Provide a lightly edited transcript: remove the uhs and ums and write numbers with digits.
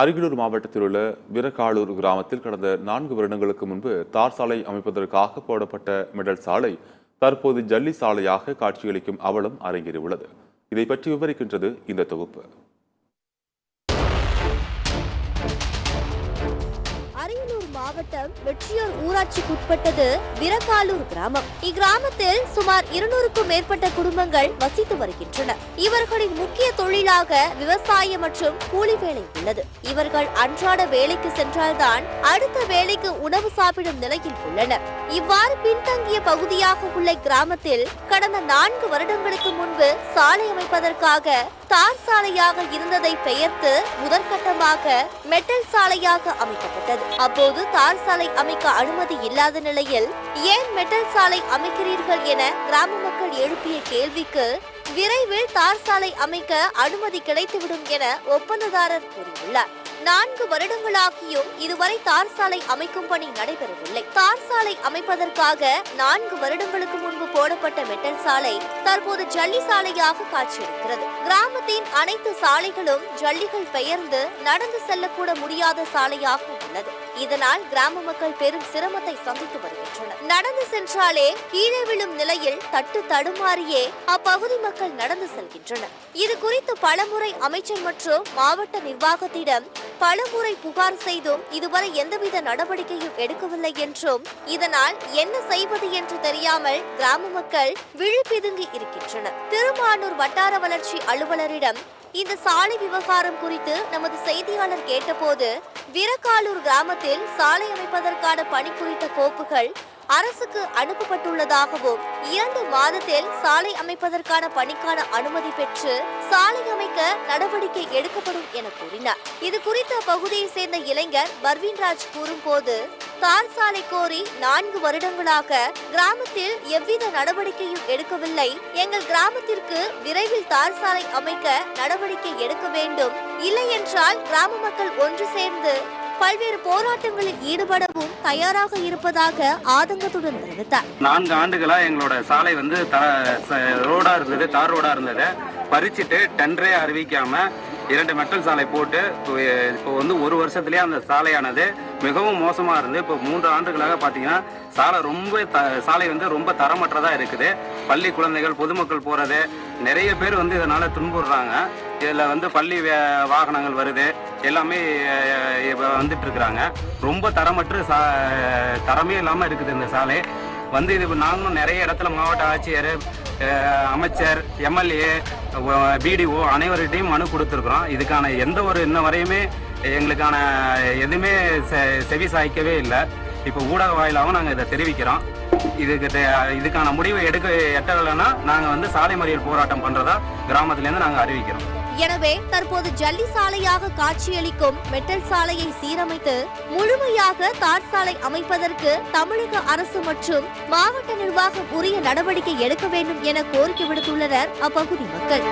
அரியலூர் மாவட்டத்தில் உள்ள விரக்காளூர் கிராமத்தில் கடந்த 4 வருடங்களுக்கு முன்பு தார் சாலை அமைப்பதற்காக போடப்பட்ட மெடல் சாலை தற்போது ஜல்லி சாலையாக காட்சியளிக்கும் அவலம் அரங்கேறியுள்ளது. இதை பற்றி விவரிக்கின்றது இந்த தொகுப்பு. அரியலூர் மாவட்டம் வெற்றியூர் ஊராட்சிக்குட்பட்டது விரக்காளூர் கிராமம். இக்கிராமத்தில் சுமார் 200க்கும் மேற்பட்ட குடும்பங்கள் வசித்து வருகின்றன. இவர்களின் முக்கிய தொழிலாக விவசாயம் மற்றும் கூலி வேலை உள்ளது. இவர்கள் அன்றாட வேலைக்கு சென்றால்தான் அடுத்த வேலைக்கு உணவு சாப்பிடும் நிலையில் உள்ளனர். இவ்வாறு பின்தங்கிய பகுதியாக உள்ள கிராமத்தில் கடந்த 4 வருடங்களுக்கு முன்பு சாலை அமைப்பதற்காக தார் சாலையாக இருந்ததை பெயர்த்து முதற்கட்டமாக மெட்டல் சாலையாக அமைக்கப்பட்டது. அப்போது தார் சாலை அமைக்க அனுமதி இல்லாத நிலையில் ஏன் மெட்டல் சாலை அமைக்கிறீர்கள் என கிராம மக்கள் எழுப்பிய கேள்விக்கு விரைவில் தார் சாலை அமைக்க அனுமதி கிடைத்துவிடும் என ஒப்பந்ததாரர் கூறியுள்ளார். 4 வருடங்களாகியும் இதுவரை தார் சாலை அமைக்கும் பணி நடைபெறவில்லை. தார் சாலை அமைப்பதற்காக 4 வருடங்களுக்கு முன்பு போடப்பட்ட மெட்டல் சாலை தற்போது ஜல்லி சாலையாக காட்சியளிக்கிறது. கிராமத்தின் அனைத்து சாலைகளும் ஜல்லிகள் பெயர்ந்து நடந்து செல்லக்கூட முடியாத சாலையாக உள்ளது. இதனால் கிராம மக்கள் பெரும் சிரமத்தை சந்தித்து வருகின்றனர். நடந்து சென்றாலே கீழே விழும் நிலையில் தட்டு தடுமாறியே அப்பகுதி மக்கள் நடந்து செல்கின்றனர். இது குறித்து பலமுறை அமைச்சர் மற்றும் மாவட்ட நிர்வாகத்திடம் பலமுறை புகார் செய்தும் இதுவரை எந்தவித நடவடிக்கையும் எடுக்கவில்லை என்றும் இதனால் என்ன செய்வது என்று தெரியாமல் கிராம மக்கள் விழிப்பிதுங்கி இருக்கின்றனர். திருமானூர் வட்டார வளர்ச்சி அலுவலரிடம் இந்த சாலை விவகாரம் குறித்து நமது செய்தியாளர் கேட்டபோது விரக்காளூர் கிராமத்தில் சாலை அமைப்பதற்கான பணி குறித்த கோப்புகள் அரசுக்கு அனுப்பப்பட்டுள்ளதாகவும் 2 மாதத்தில் சாலை அமைப்பதற்கான பணிக்கான அனுமதி பெற்று சாலை அமைக்க நடவடிக்கை எடுக்கப்படும் என கூறினார். இது குறித்து அப்பகுதியை சேர்ந்த இளைஞர் பர்வீன்ராஜ் கூறும்போது தார் சாலை கோரி 4 வருடங்களாக கிராமத்தில் எவ்வித நடவடிக்கையும் எடுக்கவில்லை. எங்கள் கிராமத்திற்கு விரைவில் தார் சாலை அமைக்க நடவடிக்கை எடுக்க வேண்டும். இல்லை என்றால் கிராம மக்கள் ஒன்று சேர்ந்து பல்வேறு போராட்டங்களில் ஈடுபடவும் தயாராக இருப்பதாக ஆதங்கத்துடன் தெரிவித்தார். 4 ஆண்டுகளா எங்களோட சாலை வந்து ரோடா இருந்தது, தார் ரோடா இருந்தது. பறிச்சுட்டு டெண்டரே அறிவிக்காம 2 மெட்டல் சாலை போட்டு இப்போ வந்து 1 வருஷத்துலயே அந்த சாலையானது மிகவும் மோசமா இருந்து இப்போ 3 ஆண்டுகளாக பாத்தீங்கன்னா சாலை வந்து ரொம்ப தரமற்றதா இருக்குது. பள்ளி குழந்தைகள் பொதுமக்கள் போறது நிறைய பேர் வந்து இதனால துன்புறுறாங்க. இதுல வந்து பள்ளி வாகனங்கள் வருது, எல்லாமே வந்துட்டு இருக்கிறாங்க. ரொம்ப தரமற்ற தரமே இல்லாம இருக்குது இந்த சாலை வந்து. இது நாங்களும் நிறைய இடத்துல மாவட்ட ஆட்சியர், அமைச்சர், எம்எல்ஏ, பிடிஓ அனைவர்கிட்டையும் மனு கொடுத்துருக்குறோம். இதுக்கான எந்த ஒரு இன்ன வரையுமே எங்களுக்கான எதுவுமே செவி சாய்க்கவே இல்லை. இப்போ ஊடக வாயிலாகவும் நாங்கள் இதை தெரிவிக்கிறோம். இதுக்கான முடிவை எட்டலைன்னா நாங்கள் வந்து சாலை மறியல் போராட்டம் பண்றதா கிராமத்திலேருந்து நாங்கள் அறிவிக்கிறோம். எனவே தற்போது ஜல்லி சாலையாக காட்சியளிக்கும் மெட்டல் சாலையை சீரமைத்து முழுமையாக தார் சாலை அமைப்பதற்கு தமிழக அரசு மற்றும் மாவட்ட நிர்வாகம் உரிய நடவடிக்கை எடுக்க வேண்டும் என கோரிக்கை விடுத்துள்ளனர் அப்பகுதி மக்கள்.